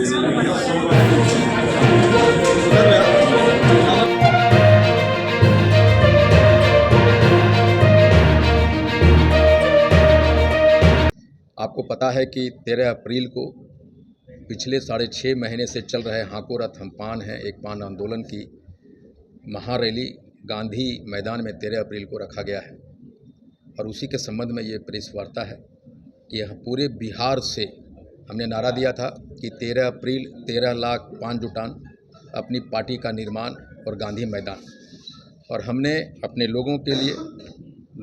इसमें बढ़ आपको पता है कि 13 अप्रैल को पिछले 6.5 महीने से चल रहे हाको रथ हम पान हैं एक पान आंदोलन की महारैली गांधी मैदान में 13 अप्रैल को रखा गया है और उसी के संबंध में ये प्रेस वार्ता है कि यह पूरे बिहार से हमने नारा दिया था कि 13 अप्रैल 13 लाख पान जुटान, अपनी पार्टी का निर्माण और गांधी मैदान। और हमने अपने लोगों के लिए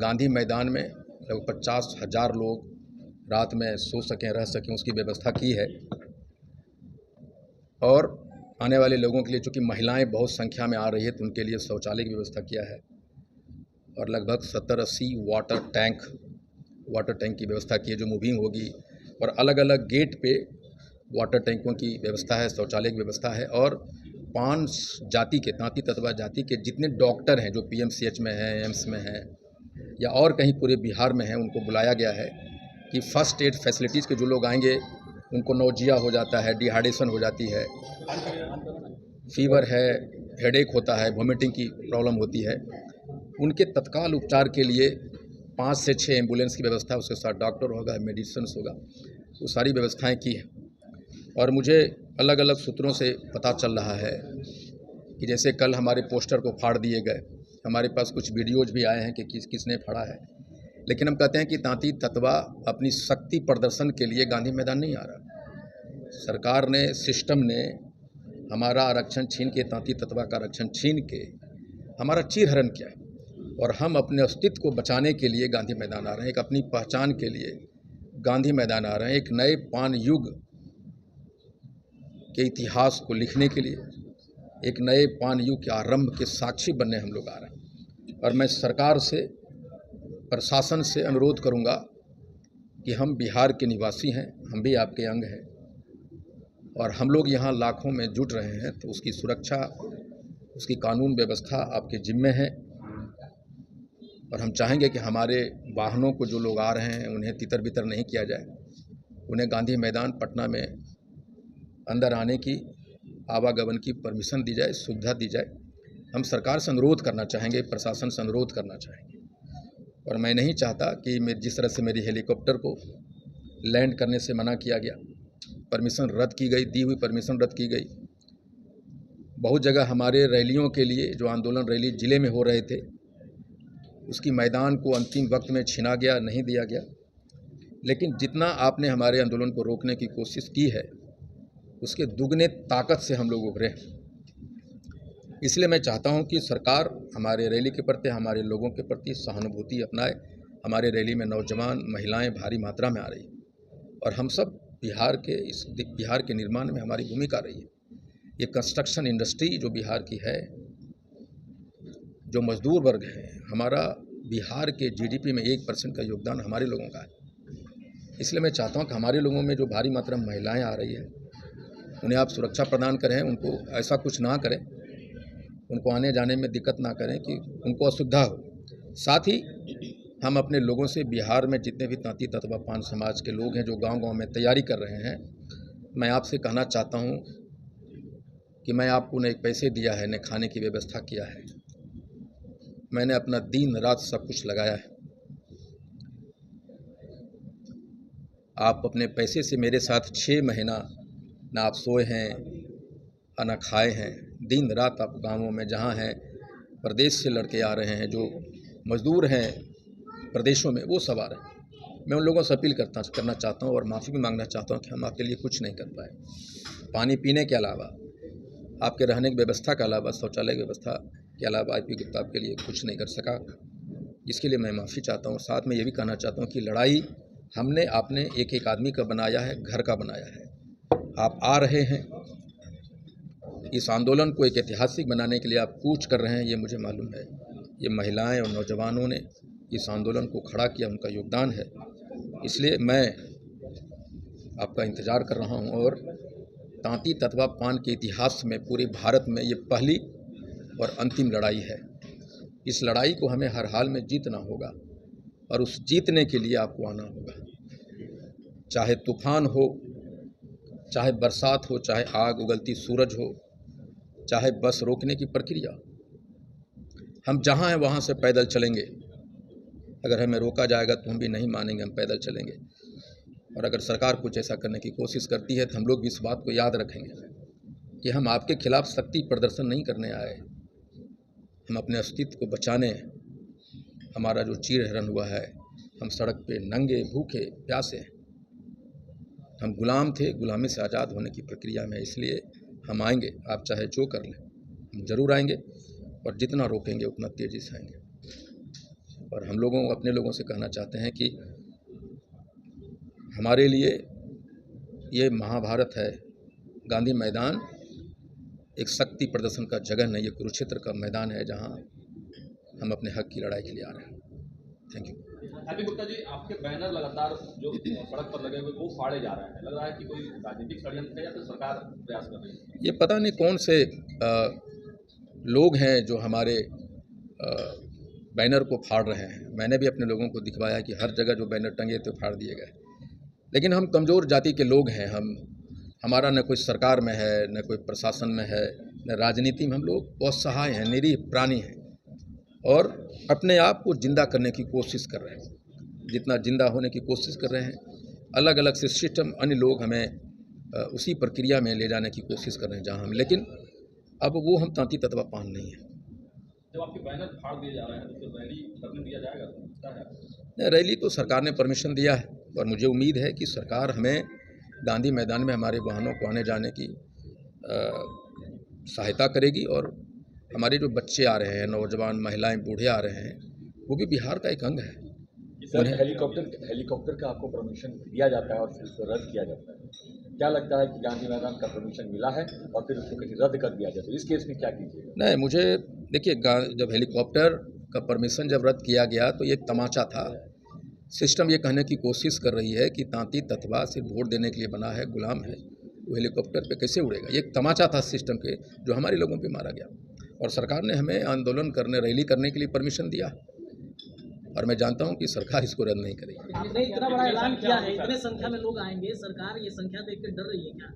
गांधी मैदान में लगभग 50,000 लोग रात में सो सकें रह सकें उसकी व्यवस्था की है। और आने वाले लोगों के लिए चूँकि महिलाएं बहुत संख्या में आ रही है तो उनके लिए शौचालय की व्यवस्था किया है और लगभग 70-80 वाटर टैंक की व्यवस्था की है जो मूविंग होगी और अलग अलग गेट पे वाटर टैंकों की व्यवस्था है, शौचालय की व्यवस्था है। और 5 जाति के तांती ततवा जाति के जितने डॉक्टर हैं जो पीएमसीएच में हैं, एम्स में हैं या और कहीं पूरे बिहार में हैं, उनको बुलाया गया है कि फर्स्ट एड फैसिलिटीज़ के जो लोग आएंगे उनको नौजिया हो जाता है, डिहाइड्रेशन हो जाती है, फीवर है, हेडेक होता है, वोमिटिंग की प्रॉब्लम होती है, उनके तत्काल उपचार के लिए 5 से 6 एम्बुलेंस की व्यवस्था, उसके साथ डॉक्टर होगा, मेडिसिन होगा, वो सारी व्यवस्थाएं की हैं। और मुझे अलग अलग सूत्रों से पता चल रहा है कि जैसे कल हमारे पोस्टर को फाड़ दिए गए, हमारे पास कुछ वीडियोज भी आए हैं कि किसने फाड़ा है, लेकिन हम कहते हैं कि तांती ततवा अपनी शक्ति प्रदर्शन के लिए गांधी मैदान नहीं आ रहा। सरकार ने, सिस्टम ने हमारा आरक्षण छीन के, तांती ततवा का आरक्षण छीन के हमारा चीरहरण किया है और हम अपने अस्तित्व को बचाने के लिए गांधी मैदान आ रहे हैं, एक अपनी पहचान के लिए गांधी मैदान आ रहे हैं, एक नए पान युग के इतिहास को लिखने के लिए, एक नए पान युग के आरंभ के साक्षी बनने हम लोग आ रहे हैं। और मैं सरकार से, प्रशासन से अनुरोध करूंगा कि हम बिहार के निवासी हैं, हम भी आपके अंग हैं और हम लोग यहाँ लाखों में जुट रहे हैं, तो उसकी सुरक्षा, उसकी कानून व्यवस्था आपके जिम्मे है। और हम चाहेंगे कि हमारे वाहनों को जो लोग आ रहे हैं उन्हें तितर बितर नहीं किया जाए, उन्हें गांधी मैदान पटना में अंदर आने की, आवागमन की परमिशन दी जाए, सुविधा दी जाए। हम सरकार से अनुरोध करना चाहेंगे, प्रशासन से अनुरोध करना चाहेंगे। और मैं नहीं चाहता कि जिस तरह से मेरी हेलीकॉप्टर को लैंड करने से मना किया गया, परमिशन रद्द की गई, दी हुई परमिशन रद्द की गई। बहुत जगह हमारे रैलियों के लिए जो आंदोलन रैली ज़िले में हो रहे थे उसकी मैदान को अंतिम वक्त में छीना गया, नहीं दिया गया। लेकिन जितना आपने हमारे आंदोलन को रोकने की कोशिश की है उसके दुगने ताकत से हम लोग उभरे हैं। इसलिए मैं चाहता हूं कि सरकार हमारे रैली के प्रति, हमारे लोगों के प्रति सहानुभूति अपनाए। हमारे रैली में नौजवान, महिलाएं भारी मात्रा में आ रही और हम सब बिहार के निर्माण में हमारी भूमिका रही है। ये कंस्ट्रक्शन इंडस्ट्री जो बिहार की है, जो मजदूर वर्ग है, हमारा बिहार के जीडीपी में 1% का योगदान हमारे लोगों का है। इसलिए मैं चाहता हूं कि हमारे लोगों में जो भारी मात्रा में महिलाएं आ रही है उन्हें आप सुरक्षा प्रदान करें, उनको ऐसा कुछ ना करें, उनको आने जाने में दिक्कत ना करें कि उनको असुविधा हो। साथ ही हम अपने लोगों से, बिहार में जितने भी तांती ततवा पान समाज के लोग हैं जो गांव-गांव में तैयारी कर रहे हैं, मैं आपसे कहना चाहता हूं कि मैं आपको न एक पैसे दिया है, न खाने की व्यवस्था किया है, मैंने अपना दिन रात सब कुछ लगाया है। आप अपने पैसे से मेरे साथ 6 महीना ना आप सोए हैं ना खाए हैं, दिन रात आप गांवों में जहां हैं, प्रदेश से लड़के आ रहे हैं, जो मजदूर हैं प्रदेशों में, वो सब आ रहे हैं। मैं उन लोगों से अपील करना चाहता हूं और माफ़ी भी मांगना चाहता हूं कि हम आपके लिए कुछ नहीं कर पाए। पानी पीने के अलावा, आपके रहने की व्यवस्था के अलावा, शौचालय की व्यवस्था के अलावा आईपी गुप्ता आपके लिए कुछ नहीं कर सका। इसके लिए मैं माफ़ी चाहता हूँ। साथ में ये भी कहना चाहता हूँ कि लड़ाई आपने एक एक आदमी का बनाया है, घर का बनाया है। आप आ रहे हैं, इस आंदोलन को एक ऐतिहासिक बनाने के लिए आप कूच कर रहे हैं, ये मुझे मालूम है। ये महिलाएं और नौजवानों ने इस आंदोलन को खड़ा किया, उनका योगदान है। इसलिए मैं आपका इंतज़ार कर रहा हूँ और तांती ततवा पान के इतिहास में पूरे भारत में ये पहली और अंतिम लड़ाई है। इस लड़ाई को हमें हर हाल में जीतना होगा और उस जीतने के लिए आपको आना होगा, चाहे तूफान हो, चाहे बरसात हो, चाहे आग उगलती सूरज हो, चाहे बस रोकने की प्रक्रिया, हम जहाँ हैं वहाँ से पैदल चलेंगे। अगर हमें रोका जाएगा तो हम भी नहीं मानेंगे, हम पैदल चलेंगे। और अगर सरकार कुछ ऐसा करने की कोशिश करती है तो हम लोग भी इस बात को याद रखेंगे कि हम आपके खिलाफ शक्ति प्रदर्शन नहीं करने आए, हम अपने अस्तित्व को बचाने, हमारा जो चीर हरण हुआ है, हम सड़क पे नंगे भूखे प्यासे, हम गुलाम थे, गुलामी से आज़ाद होने की प्रक्रिया में, इसलिए हम आएंगे। आप चाहे जो कर लें, हम ज़रूर आएंगे और जितना रोकेंगे उतना तेज़ी से आएंगे। और हम लोगों अपने लोगों से कहना चाहते हैं कि हमारे लिए ये महाभारत है, गांधी मैदान एक शक्ति प्रदर्शन का जगह नहीं, ये कुरुक्षेत्र का मैदान है जहां हम अपने हक की लड़ाई के लिए आ रहे हैं। Thank you. Happy Gupta ji, आपके बैनर लगातार जो सड़क पर लगे हुए वो फाड़े जा रहे हैं, लग रहा है कि कोई राजनीतिक षड्यंत्र है या फिर सरकार प्रयास कर रही है? ये पता नहीं कौन से लोग हैं जो हमारे बैनर को फाड़ रहे हैं। मैंने भी अपने लोगों को दिखवाया कि हर जगह जो बैनर टंगे थे फाड़ दिए गए। लेकिन हम कमज़ोर जाति के लोग हैं, हमारा न कोई सरकार में है, न कोई प्रशासन में है, न राजनीति में। हम लोग असहाय हैं, निरीह प्राणी हैं और अपने आप को जिंदा करने की कोशिश कर रहे हैं। जितना जिंदा होने की कोशिश कर रहे हैं, अलग अलग से सिस्टम, अन्य लोग हमें उसी प्रक्रिया में ले जाने की कोशिश कर रहे हैं जहां हम, लेकिन अब वो हम तांती तत्वा पान नहीं है। जब आपके बैनर फाड़ दिए जा रहे हैं तो फिर रैली करने दिया जाएगा? क्या है? नहीं, रैली तो सरकार ने परमिशन दिया है और मुझे उम्मीद है कि सरकार हमें गांधी मैदान में हमारे वाहनों को आने जाने की सहायता करेगी। और हमारे जो बच्चे आ रहे हैं, नौजवान, महिलाएं, बूढ़े आ रहे हैं, वो भी बिहार का एक अंग है। सर, हेलीकॉप्टर का आपको परमिशन दिया जाता है और फिर उसको रद्द किया जाता है, क्या लगता है कि गांधी मैदान का परमिशन मिला है और फिर उसको कहीं रद्द कर दिया जाता है, इस केस में क्या कीजिएगा? नहीं, मुझे देखिए, जब हेलीकॉप्टर का परमिशन जब रद्द किया गया तो ये एक तमाचा था। सिस्टम ये कहने की कोशिश कर रही है कि तांती तत्वा सिर्फ वोट देने के लिए बना है, गुलाम है, वो हेलीकॉप्टर पे कैसे उड़ेगा। ये एक तमाचा था सिस्टम के, जो हमारे लोगों पे मारा गया। और सरकार ने हमें आंदोलन करने, रैली करने के लिए परमिशन दिया और मैं जानता हूं कि सरकार इसको रद्द नहीं करेगी। आपने इतना बड़ा ऐलान किया है, इतने संख्या में लोग आएंगे, सरकार ये संख्या देखकर डर रही है क्या?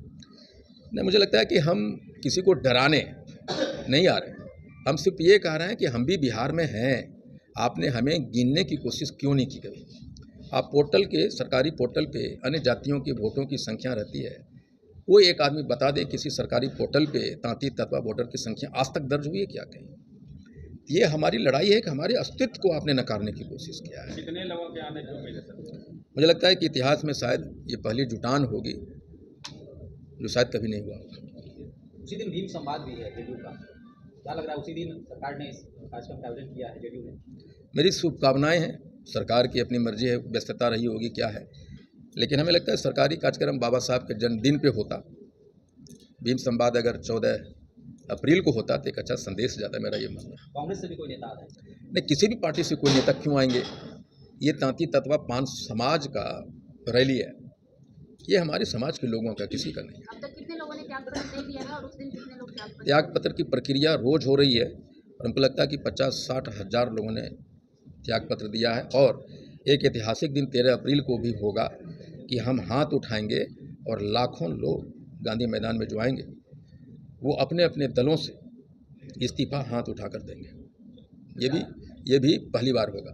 नहीं, मुझे लगता है कि हम किसी को डराने नहीं आ रहे हैं। हम सिर्फ ये कह रहे हैं कि हम भी बिहार में हैं, आपने हमें गिनने की कोशिश क्यों नहीं की कभी। आप पोर्टल के, सरकारी पोर्टल पे अन्य जातियों के वोटों की संख्या रहती है, वो एक आदमी बता दे किसी सरकारी पोर्टल पे तांती तत्वा वोटर की संख्या आज तक दर्ज हुई है क्या कहीं। ये हमारी लड़ाई है कि हमारे अस्तित्व को आपने नकारने की कोशिश किया है। कितने लोगों के आने की उम्मीद है सर? मुझे लगता है कि इतिहास में शायद ये पहली जुटान होगी जो शायद कभी नहीं हुआ होगा। उसी दिन भीम संवाद भी है जेडीयू का, क्या लग रहा है उसी दिन सरकार ने इस कार्यक्रम का आयोजन किया है जेडीयू ने? मेरी शुभकामनाएं हैं। सरकार की अपनी मर्जी है, व्यस्तता रही होगी क्या है, लेकिन हमें लगता है सरकारी कार्यक्रम बाबा साहब के जन्मदिन पे होता। भीम संवाद अगर 14 अप्रैल को होता तो एक अच्छा संदेश जाता, मेरा ये मानना है। कांग्रेस से भी कोई नेता आ रहा है? नहीं, किसी भी पार्टी से कोई नेता क्यों आएंगे। ये तांती तत्वा पान समाज का रैली है, ये हमारे समाज के लोगों का, किसी का नहीं है। अब तक कितने लोगों ने त्याग पत्र दे दिया है और उस दिन कितने लोग त्याग पत्र की प्रक्रिया रोज हो रही है और हमको लगता है कि 50-60 हज़ार लोगों ने त्याग पत्र दिया है। और एक ऐतिहासिक दिन 13 अप्रैल को भी होगा कि हम हाथ उठाएंगे और लाखों लोग गांधी मैदान में जो आएंगे वो अपने अपने दलों से इस्तीफा हाथ उठाकर देंगे। ये भी पहली बार होगा।